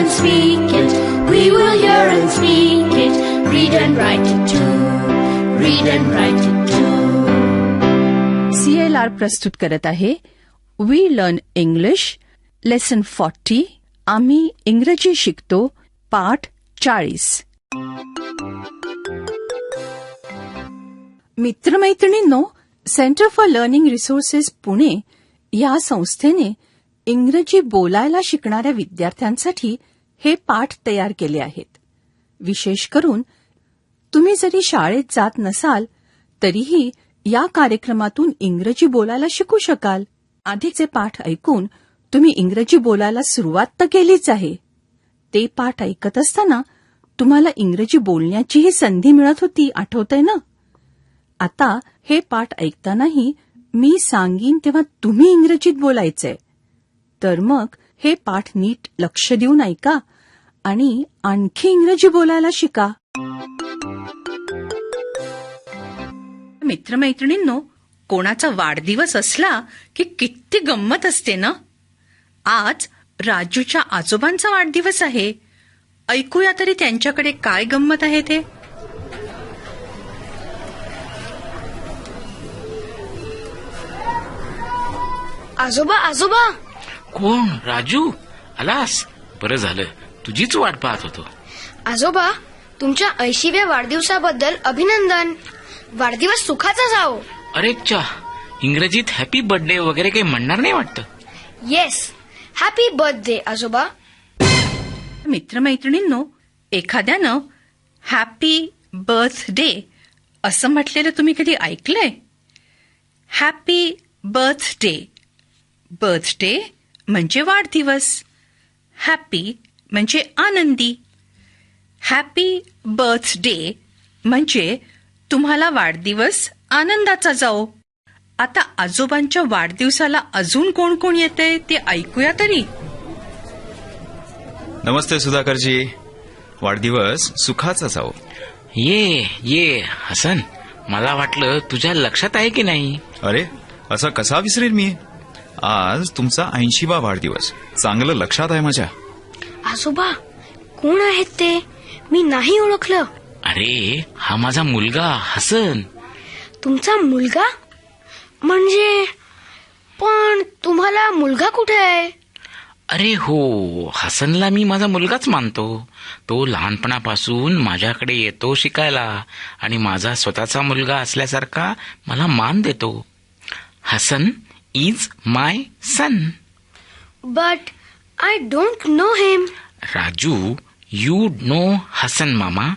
and speak it. We will hear and speak it. Read and write it too. Read and write it too. CLR प्रस्तुत करत आहे we learn English lesson 40. आम्ही इंग्रजी शिकतो पाठ 40. मित्रमैत्रिणींनो, centre for learning resources Pune या संस्थेने इंग्रजी बोलायला शिकणाऱ्या विद्यार्थ्यांसाठी हे पाठ तयार केले आहेत. विशेष करून तुम्ही जरी शाळेत जात नसाल तरीही या कार्यक्रमातून इंग्रजी बोलायला शिकू शकाल. आधीचे पाठ ऐकून तुम्ही इंग्रजी बोलायला सुरुवात तर केलीच आहे. ते पाठ ऐकत असताना तुम्हाला इंग्रजी बोलण्याचीही संधी मिळत होती, आठवतंय ना? आता हे पाठ ऐकतानाही मी सांगीन तेव्हा तुम्ही इंग्रजीत बोलायचंय. तर मग हे पाठ नीट लक्ष देऊन ऐका आणि आणखी इंग्रजी बोलायला शिका. मित्रमैत्रिणींनो, कोणाचा वाढदिवस असला की किती गंमत असते ना. आज राजूच्या आजोबांचा वाढदिवस आहे. ऐकूया तरी त्यांच्याकडे काय गंमत आहे ते. आजोबा आजोबा. कोण? राजू, आलास? बरं झालं, तुझीच वाट पाहत होतो. आजोबा, तुमच्या 80व्या वाढदिवसाबद्दल अभिनंदन. वाढदिवस सुखाचा जाओ. अरे चा, इंग्रजीत हॅपी बर्थडे वगैरे काही म्हणणार नाही वाटतं. येस, हॅपी बर्थडे आजोबा. मित्रमैत्रिणींनो, एखाद्यानं हॅपी बर्थडे असं म्हटलेलं तुम्ही कधी ऐकलंय? Happy birthday. बर्थडे म्हणजे वाढदिवस. हॅपी म्हणजे आनंदी. हॅपी बर्थडे म्हणजे तुम्हाला वाढदिवस आनंदाचा जाओ. आता आजोबांच्या वाढदिवसाला अजून कोण कोण येतंय ते ऐकूया तरी. नमस्ते सुधाकरजी, वाढदिवस सुखाचा जाओ. ये हसन, मला वाटलं तुझ्या लक्षात आहे की नाही. अरे, असा कसा विसरेल मी? आज तुमचा 80वा वाढदिवस. चांगलं लक्षात आहे माझ्या. आजोबा, कोण आहेत ते? मी नाही ओळखलं. अरे, हा माझा मुलगा हसन. तुमचा मुलगा? म्हणजे पण तुम्हाला मुलगा कुठे आहे? अरे हो, हसनला मी माझा मुलगाच मानतो. तो लहानपणापासून माझ्याकडे येतो शिकायला आणि माझा स्वतःचा मुलगा असल्यासारखा मला मान देतो. Hasan is my son. But I don't know him. Raju, you know Hasan मामा.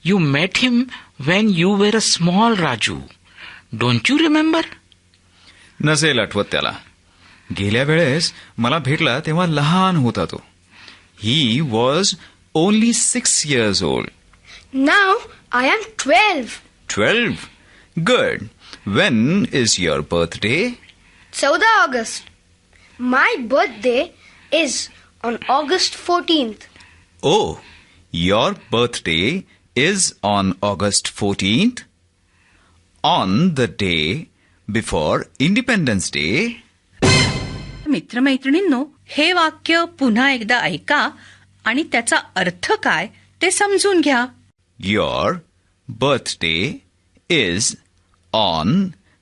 You met him when you were a small Raju. Don't you remember? नसेल आठवत त्याला. गेल्या वेळेस मला भेटला तेव्हा लहान होता तो. He was only 6 years old. Now I am 12. 12? Good. When is your birthday? 14 August. My birthday is on August 14th. Oh, your birthday is on August 14th, on the day before Independence Day. मित्रमैत्रिणींनो, हे वाक्य पुन्हा एकदा ऐका आणि त्याचा अर्थ काय ते समजून घ्या. Your birthday is on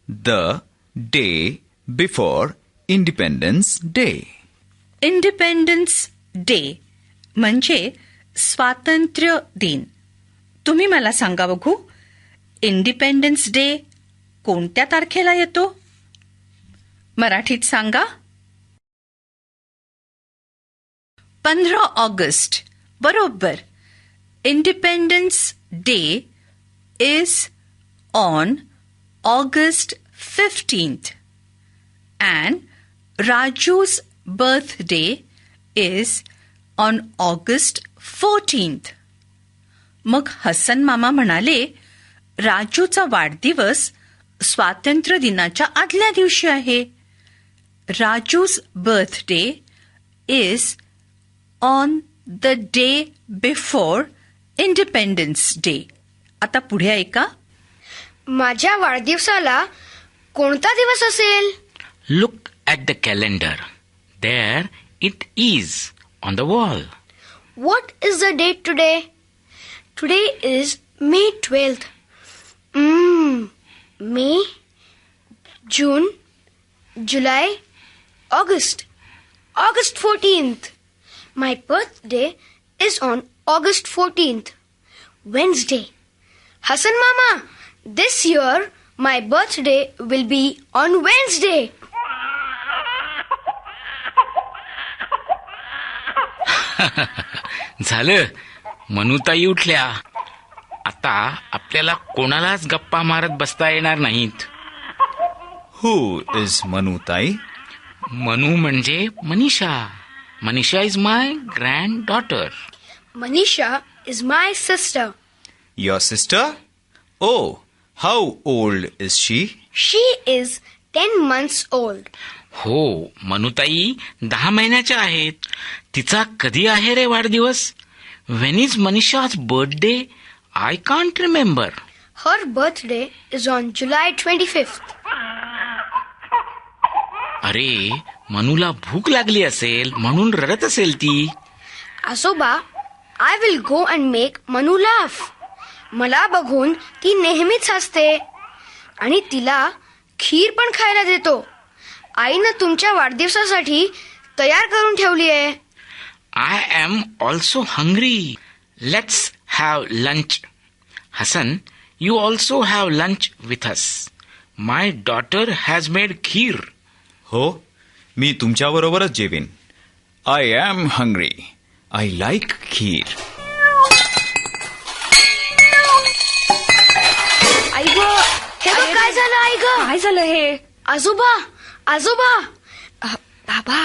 the day before Independence Day. Independence day म्हणजे स्वातंत्र्य दिन. तुम्ही मला सांगा बघू, इंडिपेंडन्स डे कोणत्या तारखेला येतो? मराठीत सांगा. 15 ऑगस्ट. बरोबर. Independence day is on August 15th and Raju's birthday is on August 14th. मग हसन मामा म्हणाले, राजूचा वाढदिवस स्वातंत्र्य दिनाच्या आदल्या दिवशी आहे. Raju's birthday is on the day before independence day. आता पुढे ऐका. माझ्या वाढदिवसाला कोणता दिवस असेल? Look at the calendar. There it is on the wall. What is the date today? Today is May 12th. May, June, July, August. August 14th. My birthday is on August 14th. Wednesday. Hassan Mama, this year my birthday will be on Wednesday. झालं. मनूताई उठल्या. आता आपल्याला कोणालाच गप्पा मारत बसता येणार नाहीत. Who is मनूताई? मनू म्हणजे Manisha. Manisha is my grand daughter. Manisha is my sister. Your sister? Oh, how old is she? She is 10 months old. हो, मनूताई 10 महिन्याच्या आहेत. तिचा कधी आहे रे वाढदिवस? When is Manisha's birthday? I can't remember. Her birthday is on July 25th. अरे, मनूला भूक लागली असेल म्हणून रडत असेल ती. आजोबा, I will go and make Manu laugh. मला बघून ती नेहमीच हसते आणि तिला खीर पण खायला देतो. आईनं तुमच्या वाढदिवसासाठी तयार करून ठेवली आहे. I am also hungry. Let's have lunch. Hassan, you also have lunch with us. My daughter has made kheer. हो, मी तुमच्याबरोबरच जेवीन. I am hungry. I like kheer. आई ग, हे बघ काय झालं आई ग. काय झालं हे? आजोबा, आजोबा. बाबा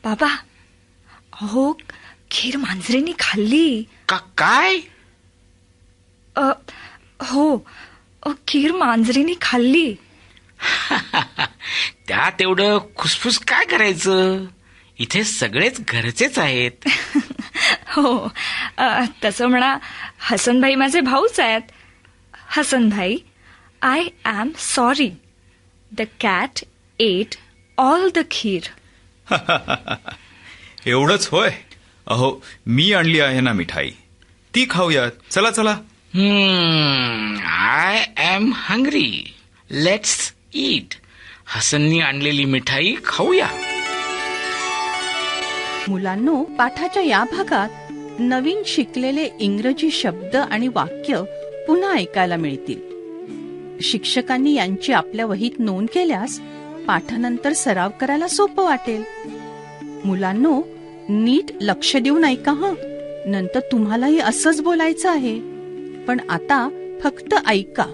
बाबा, अहो खीर मांजरीने खाल्ली. काय? हो, खीर मांजरीने खाल्ली. त्यात एवढं खुसफुस काय करायचं? इथे सगळेच घरचेच आहेत. हो, तसं म्हणा, हसनभाई माझे भाऊच आहेत. हसनभाई, I am sorry. The cat ate all the kheer. एवढंच होय? अहो, मी आणली आहे ना मिठाई, ती खाऊयात. चला चला. I am hungry. Let's eat. हसननी आणलेली मिठाई खाऊया. मुलांनो, पाठाच्या या भागात नवीन शिकलेले इंग्रजी शब्द आणि वाक्य पुन्हा ऐकायला मिळतील. शिक्षकांनी यांची आपल्या वहीत नोंद केल्यास पाठानंतर सराव करायला सोपं वाटेल. मुलांनो, नीट लक्ष देऊन ऐका हं. नंतर तुम्हालाही असंच बोलायचं आहे. पण आता फक्त ऐका.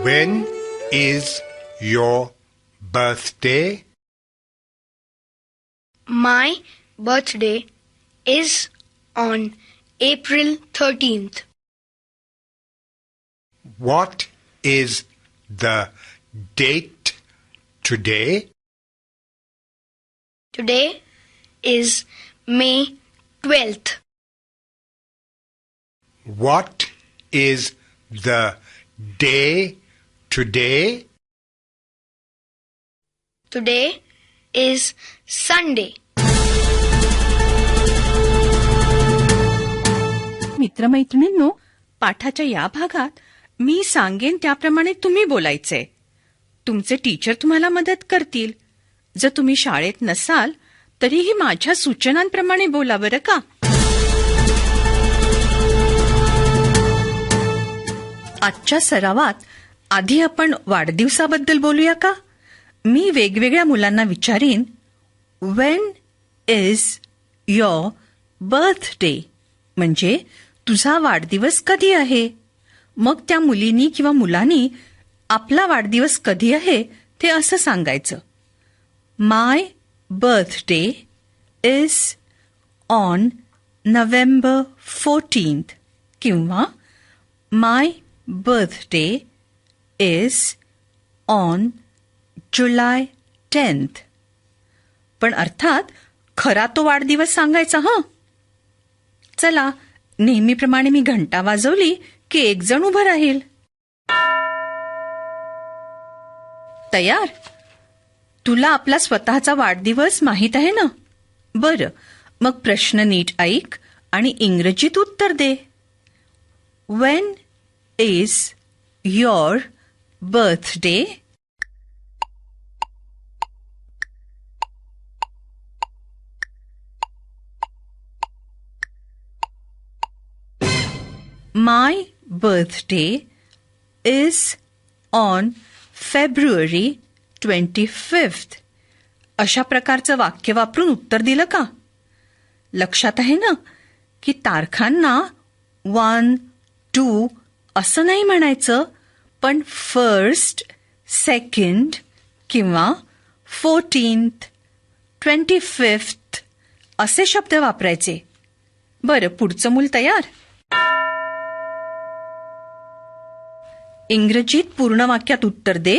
When is your birthday? My birthday is on April 13th. What is the date today? Today is May 12th. What is the day today? Today is Sunday. मित्रमैत्रिणींनो, पाठाच्या या भागात मी सांगेन त्याप्रमाणे तुम्ही बोलायचंय. तुमचे टीचर तुम्हाला मदत करतील. जर तुम्ही शाळेत नसाल तरीही माझ्या सूचनांप्रमाणे बोला बरं का. आजच्या सरावात आधी आपण वाढदिवसाबद्दल बोलूया का. मी वेगवेगळ्या मुलांना विचारीन, वेन इज युअर बर्थडे, म्हणजे तुझा वाढदिवस कधी आहे. मग त्या मुलीनी किंवा मुलांनी आपला वाढदिवस कधी आहे ते असं सांगायचं. My birthday is on November 14th किंवा my birthday is on July 10th. पण अर्थात खरा तो वाढदिवस सांगायचा हं. चला, नेहमीप्रमाणे मी घंटा वाजवली की एक जण उभं राहील. तयार? तुला आपला स्वतःचा वाढदिवस माहीत आहे ना? बरं, मग प्रश्न नीट ऐक आणि इंग्रजीत उत्तर दे. When is your birthday? My birthday is on February 25th. अशा प्रकारचं वाक्य वापरून उत्तर दिलं का? लक्षात आहे ना की तारखांना 1, 2 असं नाही म्हणायचं, पण 1st, 2nd किंवा 14th, 25th असे शब्द वापरायचे. बरं, पुढचं मूल तयार? इंग्रजीत पूर्ण वाक्यात उत्तर दे.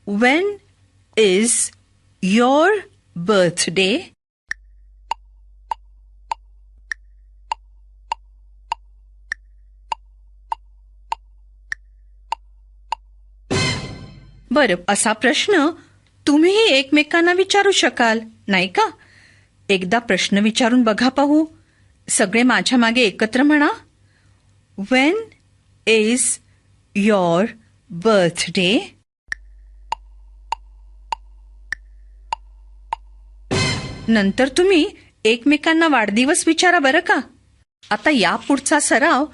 When is your birthday? बरं, असा प्रश्न तुम्हीही एकमेकांना विचारू शकाल, नाही का? एकदा प्रश्न विचारून बघा पाहू. सगळे माझ्या मागे एकत्र म्हणा. When is your birthday? नंतर तुम्ही एकमेकांना वाढदिवस विचारा बरं का. आता यापुढचा सराव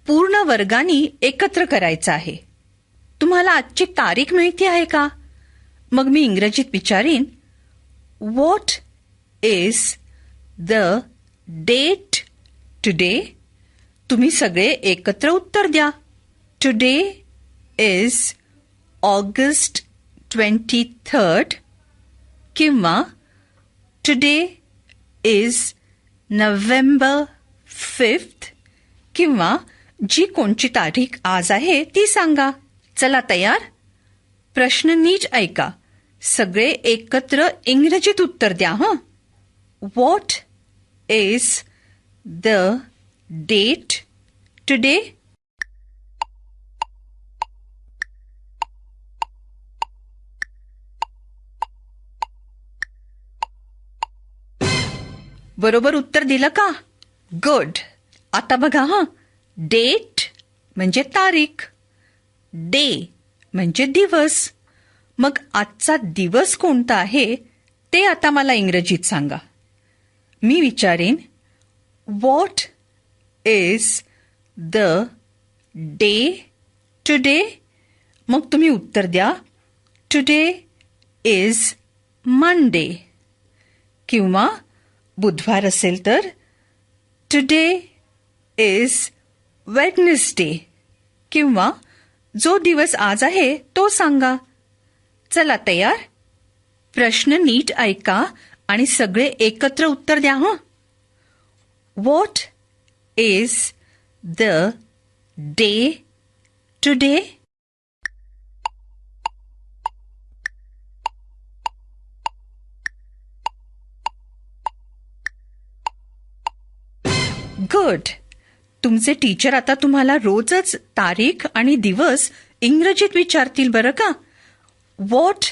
पूर्ण वर्गानी एकत्र करायचा आहे. तुम्हाला आजची तारीख माहिती आहे का? मग मी इंग्रजीत विचारीन, what is the date today? तुम्ही सगळे एकत्र उत्तर द्या. टुडे इज ऑगस्ट 23rd किंवा टुडे इज नोव्हेंबर 5th किंवा जी कोणची तारीख आज आहे ती सांगा. चला तयार? प्रश्न नीट ऐका. सगळे एकत्र इंग्रजीत उत्तर द्या. What is the date today? बरोबर उत्तर दिलं का? गुड. आता बघा डेट म्हणजे तारीख, डे म्हणजे दिवस. मग आजचा दिवस कोणता आहे ते आता मला इंग्रजीत सांगा. मी विचारेन, what is the day today? मग तुम्ही उत्तर द्या, टुडे इज मंडे. किंवा बुधवार असेल तर टुडे इज वेडनेसडे. किंवा जो दिवस आज आहे तो सांगा. चला तयार? प्रश्न नीट ऐका आणि सगळे एकत्र उत्तर द्या. What is the day today? Good. तुमचे टीचर आता तुम्हाला रोजच तारीख आणि दिवस इंग्रजीत विचारतील बरं का. What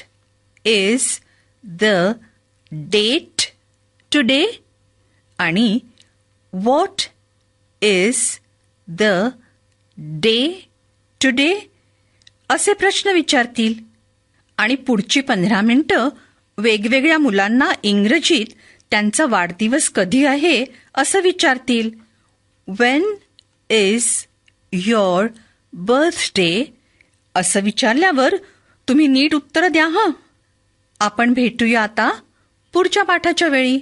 is the date today आणि what is the day today असे प्रश्न विचारतील. आणि पुढची 15 मिनिटं वेगवेगळ्या मुलांना इंग्रजीत त्यांचा वाढदिवस कधी आहे असं विचारतील. When is your birthday? असं विचारल्यावर तुम्ही नीट उत्तर द्या. आपण भेटूया आता पुढच्या पाठाच्या वेळी.